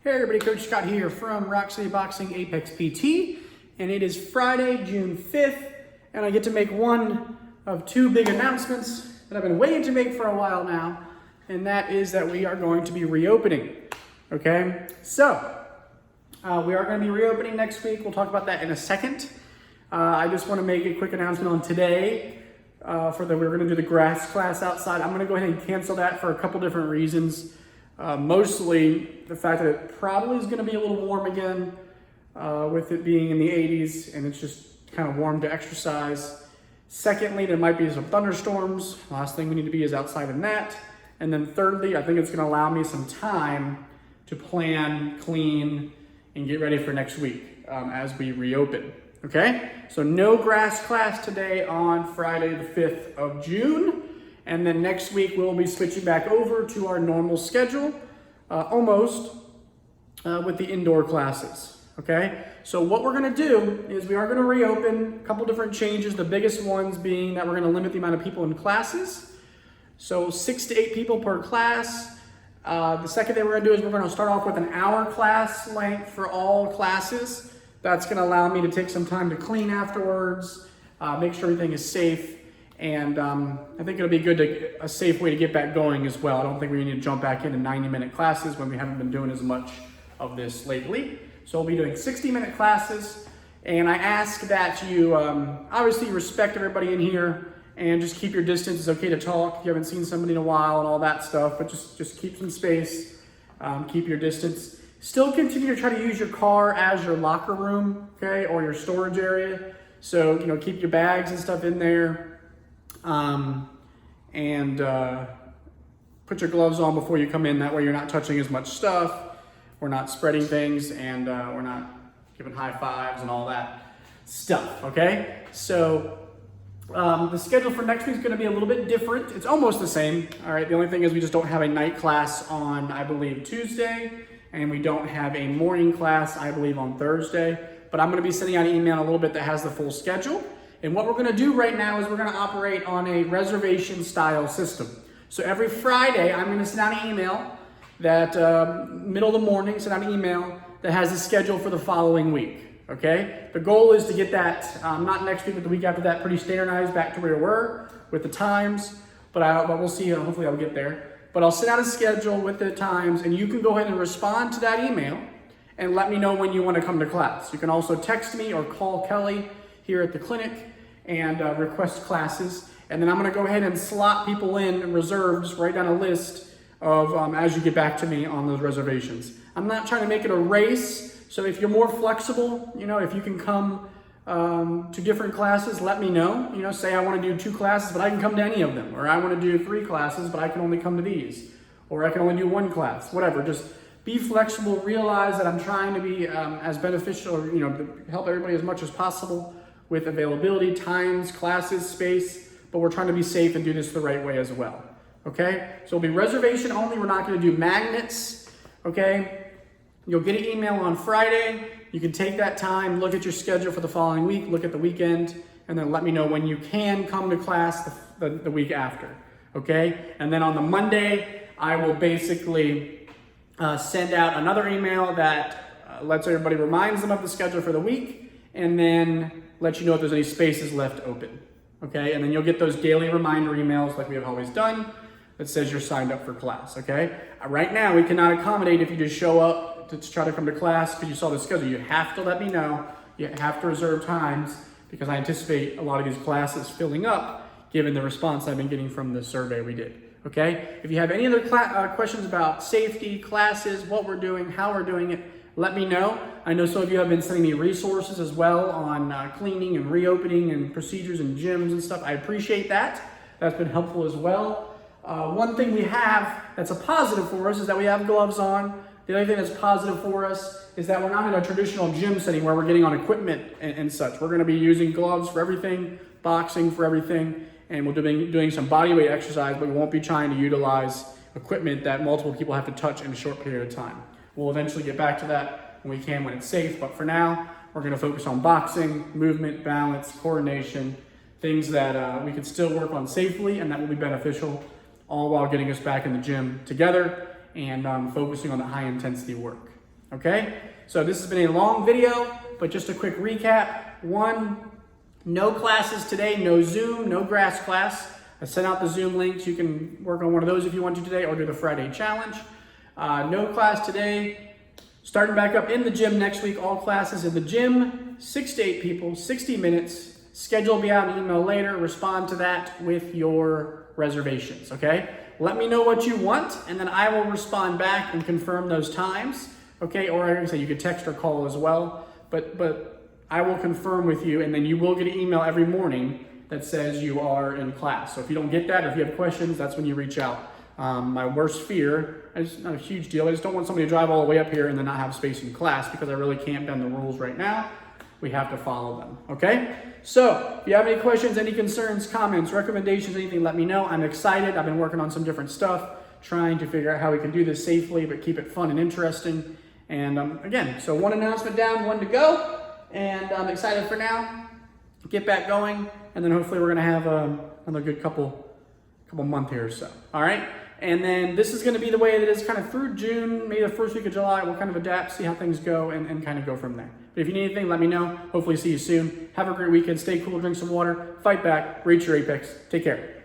Hey everybody, Coach Scott here from Rock City Boxing Apex PT, and it is Friday, June 5th, and I get to make one of two big announcements that I've been waiting to make for a while now, and that is that we are going to be reopening, okay? So, we are going to be reopening next week. We'll talk about that in a second. I just want to make a quick announcement on today we're going to do the grass class outside. I'm going to go ahead and cancel that for a couple different reasons. Mostly the fact that it probably is going to be a little warm again with it being in the 80s and it's just kind of warm to exercise. Secondly, there might be some thunderstorms. Last thing we need to be is outside in that. And then thirdly, I think it's going to allow me some time to plan, clean, and get ready for next week as we reopen. Okay? So no grass class today on Friday the 5th of June. And then next week, we'll be switching back over to our normal schedule, with the indoor classes, okay? So what we're gonna do is we are gonna reopen a couple different changes, the biggest ones being that we're gonna limit the amount of people in classes. So 6 to 8 people per class. The second thing we're gonna do is we're gonna start off with an hour class length for all classes. That's gonna allow me to take some time to clean afterwards, make sure everything is safe. And I think it'll be a safe way to get back going as well. I don't think we need to jump back into 90-minute classes when we haven't been doing as much of this lately. So we'll be doing 60-minute classes. And I ask that you obviously respect everybody in here and just keep your distance. It's okay to talk if you haven't seen somebody in a while and all that stuff, but just keep some space, keep your distance. Still continue to try to use your car as your locker room, okay, or your storage area. So, keep your bags and stuff in there. Put your gloves on before you come in. That way you're not touching as much stuff. We're not spreading things and we're not giving high fives and all that stuff, okay? So the schedule for next week is going to be a little bit different. It's almost the same, all right? The only thing is we just don't have a night class on, I believe, Tuesday, and we don't have a morning class, I believe, on Thursday. But I'm going to be sending out an email in a little bit that has the full schedule. And what we're going to do right now is we're going to operate on a reservation style system. So every Friday, I'm going to send out an email that, middle of the morning, send out an email that has the schedule for the following week. Okay? The goal is to get that, not next week, but the week after that, pretty standardized back to where we were with the times. But we'll see, hopefully I'll get there. But I'll send out a schedule with the times, and you can go ahead and respond to that email and let me know when you want to come to class. You can also text me or call Kelly here at the clinic and request classes. And then I'm gonna go ahead and slot people in reserves, write down a list of as you get back to me on those reservations. I'm not trying to make it a race, so if you're more flexible, if you can come to different classes, let me know. Say I wanna do 2 classes, but I can come to any of them. Or I wanna do 3 classes, but I can only come to these. Or I can only do 1 class, whatever. Just be flexible, realize that I'm trying to be as beneficial, or to help everybody as much as possible with availability, times, classes, space, but we're trying to be safe and do this the right way as well, okay? So it'll be reservation only. We're not gonna do magnets, okay? You'll get an email on Friday. You can take that time, look at your schedule for the following week, look at the weekend, and then let me know when you can come to class the week after, okay? And then on the Monday, I will basically send out another email that lets everybody, reminds them of the schedule for the week, and then let you know if there's any spaces left open, okay? And then you'll get those daily reminder emails like we have always done that says you're signed up for class, okay? Right now, we cannot accommodate if you just show up to try to come to class because you saw the schedule. You have to let me know. You have to reserve times because I anticipate a lot of these classes filling up given the response I've been getting from the survey we did, okay? If you have any other questions about safety, classes, what we're doing, how we're doing it, let me know. I know some of you have been sending me resources as well on cleaning and reopening and procedures and gyms and stuff. I appreciate that. That's been helpful as well. One thing we have that's a positive for us is that we have gloves on. The other thing that's positive for us is that we're not in a traditional gym setting where we're getting on equipment and such. We're going to be using gloves for everything, boxing for everything, and we'll be doing some bodyweight exercise, but we won't be trying to utilize equipment that multiple people have to touch in a short period of time. We'll eventually get back to that when we can, when it's safe. But for now, we're going to focus on boxing, movement, balance, coordination, things that we can still work on safely and that will be beneficial, all while getting us back in the gym together and focusing on the high intensity work. okay? So this has been a long video, but just a quick recap. 1, no classes today, no Zoom, no grass class. I sent out the Zoom links. You can work on one of those if you want to today, or do the Friday challenge. No class today. Starting back up in the gym next week, all classes in the gym, 6 to 8 people, 60 minutes. Schedule will be out in email later. Respond to that with your reservations, okay? Let me know what you want, and then I will respond back and confirm those times, okay? Or like I say, you could text or call as well, but I will confirm with you, and then you will get an email every morning that says you are in class. So if you don't get that, or if you have questions, that's when you reach out. My worst fear, it's not a huge deal, I just don't want somebody to drive all the way up here and then not have space in class, because I really can't bend the rules right now. We have to follow them, okay? So if you have any questions, any concerns, comments, recommendations, anything, let me know. I'm excited. I've been working on some different stuff, trying to figure out how we can do this safely, but keep it fun and interesting. And again, so 1 announcement down, 1 to go. And I'm excited for now. Get back going. And then hopefully we're going to have another good couple month here or so. All right. And then this is going to be the way it is kind of through June, maybe the first week of July. We'll kind of adapt, see how things go, and kind of go from there. But if you need anything, let me know. Hopefully see you soon. Have a great weekend. Stay cool, drink some water, fight back, reach your apex. Take care.